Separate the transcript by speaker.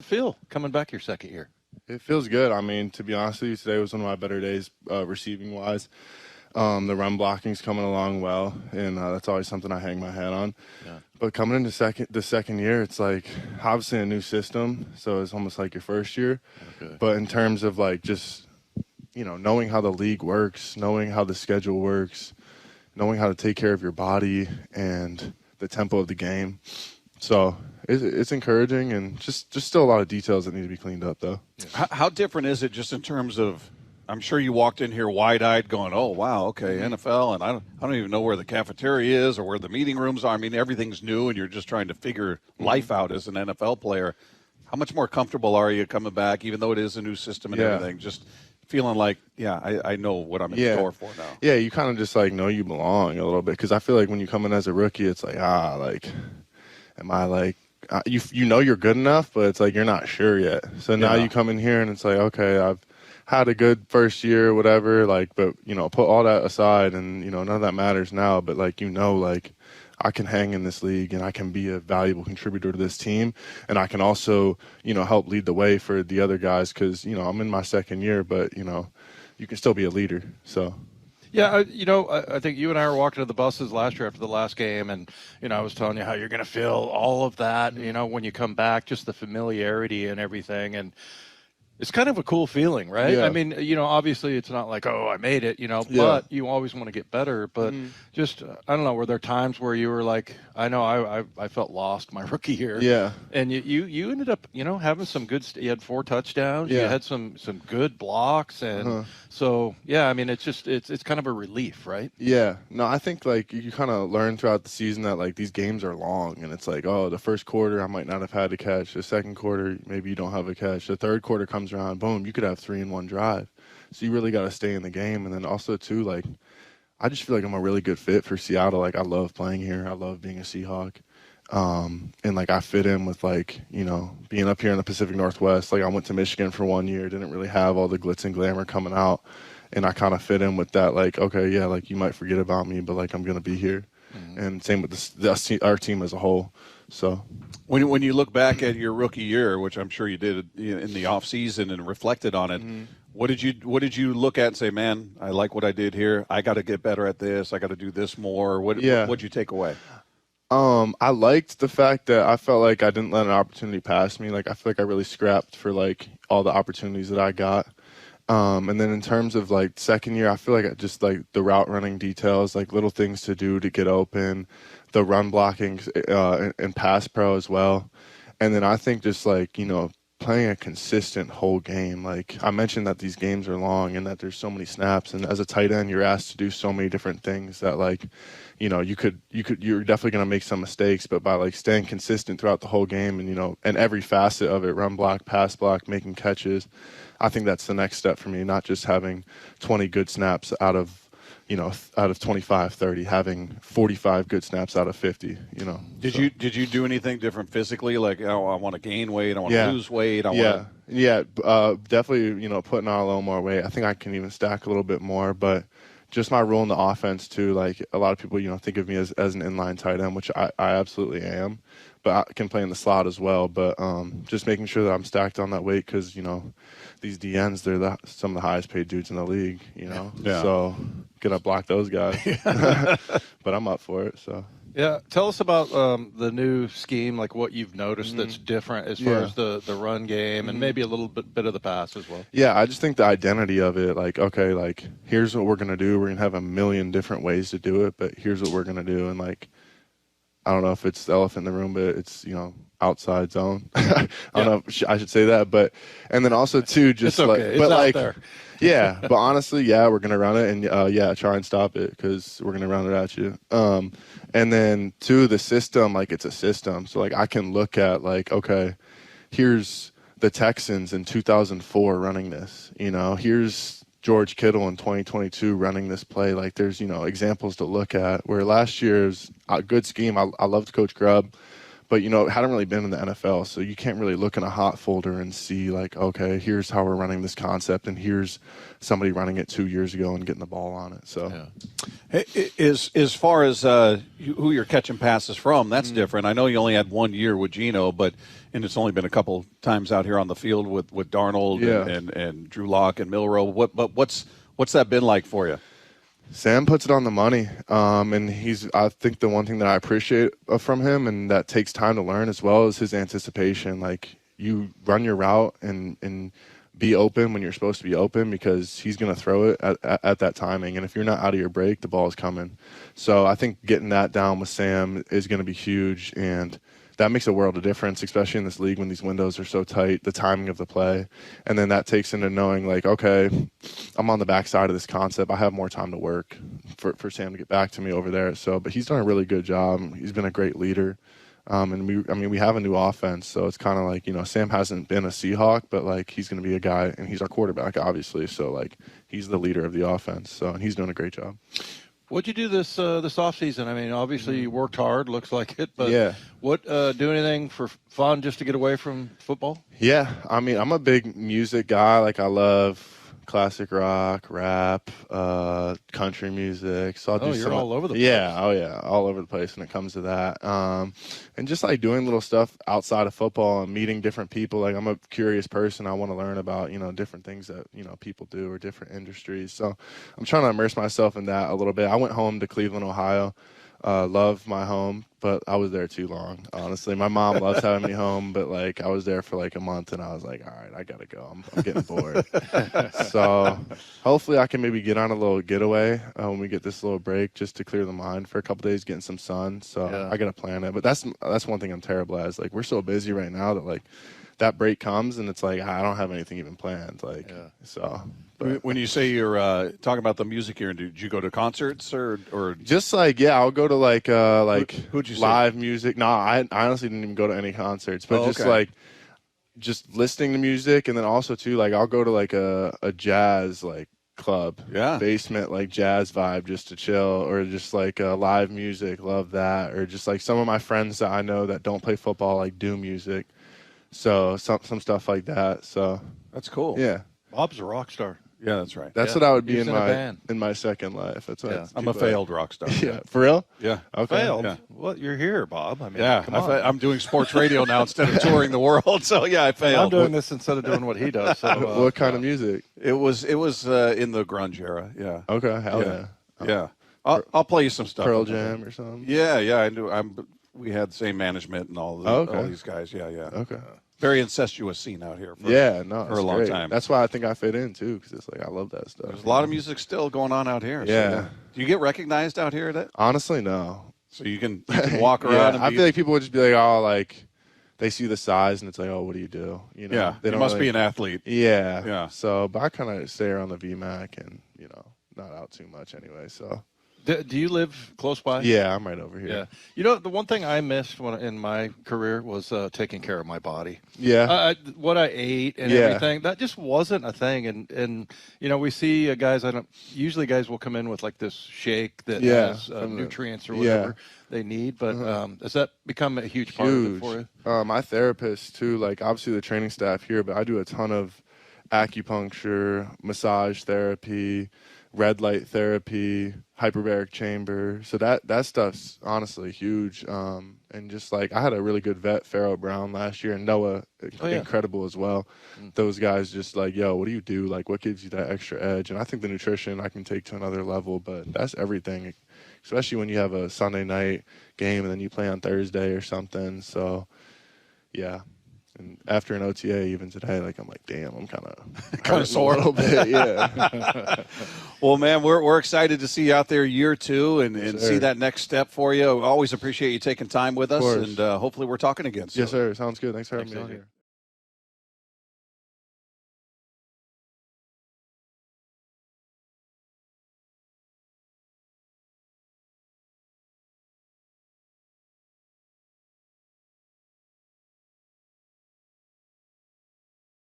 Speaker 1: feel coming back your second year?
Speaker 2: It feels good. I mean, to be honest with you, today was one of my better days receiving-wise. The run blocking's coming along well, and that's always something I hang my hat on.
Speaker 1: Yeah.
Speaker 2: But coming into the second year, it's like obviously a new system, so it's almost like your first year.
Speaker 1: Okay.
Speaker 2: But in terms of like just, knowing how the league works, knowing how the schedule works, knowing how to take care of your body and the tempo of the game. So it's encouraging, and just still a lot of details that need to be cleaned up, though.
Speaker 3: How different is it just in terms of, I'm sure you walked in here wide-eyed going, oh, wow, okay, NFL, and I don't even know where the cafeteria is or where the meeting rooms are. I mean, everything's new, and you're just trying to figure life out as an NFL player. How much more comfortable are you coming back, even though it is a new system and everything? Just feeling like, I know what I'm in store for now.
Speaker 2: Yeah, you kind of just, know you belong a little bit, because I feel like when you come in as a rookie, it's like, am I, you're good enough, but it's like you're not sure yet. So now you come in here, and it's like, okay, I've had a good first year, whatever, but, put all that aside, and, none of that matters now, but, I can hang in this league, and I can be a valuable contributor to this team, and I can also, help lead the way for the other guys, because, I'm in my second year, but, you can still be a leader, so.
Speaker 1: Yeah, I think you and I were walking to the buses last year after the last game, and, I was telling you how you're going to feel all of that, when you come back, just the familiarity and everything, and it's kind of a cool feeling, right?
Speaker 2: Yeah.
Speaker 1: I mean, obviously it's not like, oh, I made it, but you always want to get better. But just, I don't know, were there times where you were like, I know I felt lost my rookie year.
Speaker 2: Yeah.
Speaker 1: And you ended up, having some good, you had 4 touchdowns.
Speaker 2: Yeah.
Speaker 1: You had some good blocks. And so, I mean, it's just, it's kind of a relief, right?
Speaker 2: Yeah. No, I think, you kind of learn throughout the season that, these games are long. And it's like, oh, the first quarter I might not have had a catch. The second quarter, maybe you don't have a catch. The third quarter comes around, boom, you could have 3 in one drive. So you really got to stay in the game. And then also, too, I just feel like I'm a really good fit for Seattle. I love playing here. I love being a Seahawk. And, I fit in with, being up here in the Pacific Northwest. I went to Michigan for 1 year, didn't really have all the glitz and glamour coming out. And I kind of fit in with that, okay, yeah, you might forget about me, but, I'm going to be here. And same with our team as a whole. So
Speaker 3: when you look back at your rookie year, which I'm sure you did in the off season and reflected on it, what did you look at and say, man, I like what I did here. I got to get better at this. I got to do this more. What'd you take away?
Speaker 2: I liked the fact that I felt like I didn't let an opportunity pass me. I feel like I really scrapped for all the opportunities that I got. And then in terms of second year, I feel like just the route running details, little things to do to get open, the run blocking and pass pro as well. And then I think just playing a consistent whole game. I mentioned that these games are long and that there's so many snaps, and as a tight end, you're asked to do so many different things that you're definitely going to make some mistakes, but by staying consistent throughout the whole game and and every facet of it, run block, pass block, making catches, I think that's the next step for me, not just having 20 good snaps out of 25, 30, having 45 good snaps out of 50,
Speaker 3: Did you do anything different physically? I want to gain weight, I want to lose weight,
Speaker 2: definitely, putting on a little more weight. I think I can even stack a little bit more, but just my role in the offense too, a lot of people, think of me as an inline tight end, which I absolutely am, but I can play in the slot as well. But just making sure that I'm stacked on that weight because, these DNs, they're some of the highest paid dudes in the league, Yeah. So gonna block those guys. But I'm up for it, so.
Speaker 1: Yeah, tell us about the new scheme, what you've noticed that's different as far as the run game and maybe a little bit of the pass as well.
Speaker 2: Yeah, I just think the identity of it, here's what we're going to do. We're going to have a million different ways to do it, but here's what we're going to do. And, I don't know if it's the elephant in the room, but it's, outside zone. I don't know if I should say that, but – and then also, too, just
Speaker 1: it's okay. It's out there.
Speaker 2: Yeah, but honestly, we're going to run it and, try and stop it because we're going to run it at you. And then, two, the system, it's a system. So, I can look at, okay, here's the Texans in 2004 running this. Here's George Kittle in 2022 running this play. There's, examples to look at. Where last year's a good scheme, I loved Coach Grubb, but, you know, hadn't really been in the NFL, so you can't really look in a hot folder and see, like, okay, here's how we're running this concept, and here's somebody running it 2 years ago and getting the ball on it. So,
Speaker 3: as far as who you're catching passes from, that's different. I know you only had 1 year with Geno, and it's only been a couple times out here on the field with Darnold and Drew Lock and Milroe. What's that been like for you?
Speaker 2: Sam puts it on the money, and I think the one thing that I appreciate from him, and that takes time to learn as well, is his anticipation. Like, you run your route and be open when you're supposed to be open, because he's going to throw it at that timing. And if you're not out of your break, the ball is coming. So I think getting that down with Sam is going to be huge, and that makes a world of difference, especially in this league when these windows are so tight, the timing of the play. And then that takes into knowing, like, okay, I'm on the backside of this concept. I have more time to work for Sam to get back to me over there. So, but he's done a really good job. He's been a great leader. And we have a new offense, so it's kind of like, you know, Sam hasn't been a Seahawk, but, like, he's going to be a guy, and he's our quarterback, obviously. So, like, he's the leader of the offense. So, and he's doing a great job.
Speaker 1: What'd you do this offseason? I mean, obviously you worked hard, looks like it, but
Speaker 2: yeah.
Speaker 1: Do anything for fun just to get away from football?
Speaker 2: Yeah, I mean, I'm a big music guy. Like, I love classic rock, rap, country music. So I'll do
Speaker 1: you're all over the place.
Speaker 2: Yeah, all over the place when it comes to that. And just, like, doing little stuff outside of football and meeting different people. Like, I'm a curious person. I want to learn about, you know, different things that, you know, people do or different industries. So I'm trying to immerse myself in that a little bit. I went home to Cleveland, Ohio. Love my home, but I was there too long, honestly. My mom loves having me home, but, like, I was there for like a month, and I was like, all right, I gotta go. I'm getting bored. So hopefully I can maybe get on a little getaway when we get this little break, just to clear the mind for a couple days, getting some sun. So I gotta plan it. But that's one thing I'm terrible at, is, like, we're so busy right now that, like, that break comes and it's like I don't have anything even planned. Like, so. But
Speaker 3: when you say you're talking about the music here, did you go to concerts or
Speaker 2: just, like, I'll go to
Speaker 3: who'd you
Speaker 2: live
Speaker 3: see?
Speaker 2: music. No, I honestly didn't even go to any concerts, but just listening to music. And then also too, like, I'll go to, like, a jazz, like, club, basement, like, jazz vibe, just to chill, or just, like, live music. Love that. Or just, like, some of my friends that I know that don't play football, like, do music. So some stuff like that. So
Speaker 3: that's cool.
Speaker 2: Yeah.
Speaker 1: Bob's a rock star.
Speaker 3: Yeah, that's right.
Speaker 2: That's what I would be in my second life. That's what
Speaker 3: I'm a failed rock star.
Speaker 2: Yeah, for real?
Speaker 3: Yeah.
Speaker 2: Okay.
Speaker 1: Failed?
Speaker 3: Yeah.
Speaker 1: Well, you're here, Bob. I mean, come on.
Speaker 3: I'm doing sports radio now instead of touring the world. So I failed.
Speaker 1: I'm doing this instead of doing what he does. So,
Speaker 2: what kind of music?
Speaker 3: It was in the grunge era. Yeah.
Speaker 2: Okay. Hell yeah.
Speaker 3: Yeah. I'll play you some stuff.
Speaker 2: Pearl Jam or something.
Speaker 3: Yeah. I do. We had the same management and all these guys. Yeah.
Speaker 2: Okay.
Speaker 3: Very incestuous scene out here. For a long time.
Speaker 2: That's why I think I fit in too, because it's like I love that stuff.
Speaker 3: There's a lot of music still going on out here.
Speaker 2: Yeah.
Speaker 3: So, do you get recognized out here?
Speaker 2: Honestly, no.
Speaker 3: So you can walk around. And
Speaker 2: I feel like people would just be like, oh, like, they see the size and it's like, oh, what do you do? You know?
Speaker 3: Yeah.
Speaker 2: They
Speaker 3: must be an athlete.
Speaker 2: Yeah.
Speaker 3: Yeah.
Speaker 2: So, but I kind of stay around the VMAC and, you know, not out too much anyway. So.
Speaker 1: Do you live close by?
Speaker 2: Yeah, I'm right over here.
Speaker 1: Yeah. You know, the one thing I missed in my career was taking care of my body.
Speaker 2: Yeah.
Speaker 1: What I ate and everything, that just wasn't a thing. And you know, we see guys, usually guys will come in with, like, this shake that has nutrients or whatever they need. But has that become a huge part of it for you?
Speaker 2: My therapist, too, like, obviously the training staff here, but I do a ton of acupuncture, massage therapy, red light therapy, hyperbaric chamber. So that stuff's honestly huge. And just, like, I had a really good vet, Pharaoh Brown, last year, and Noah, incredible as well. Those guys just like, yo, what do you do? Like, what gives you that extra edge? And I think the nutrition I can take to another level, but that's everything, especially when you have a Sunday night game and then you play on Thursday or something. So, yeah. And after an OTA, even today, like, I'm like, damn, I'm kind of
Speaker 3: sore
Speaker 2: a little bit, yeah.
Speaker 3: Well, man, we're excited to see you out there year two and see that next step for you. Always appreciate you taking time with us, and hopefully we're talking again soon.
Speaker 2: Yes, sir. Sounds good. Thanks for having me on here.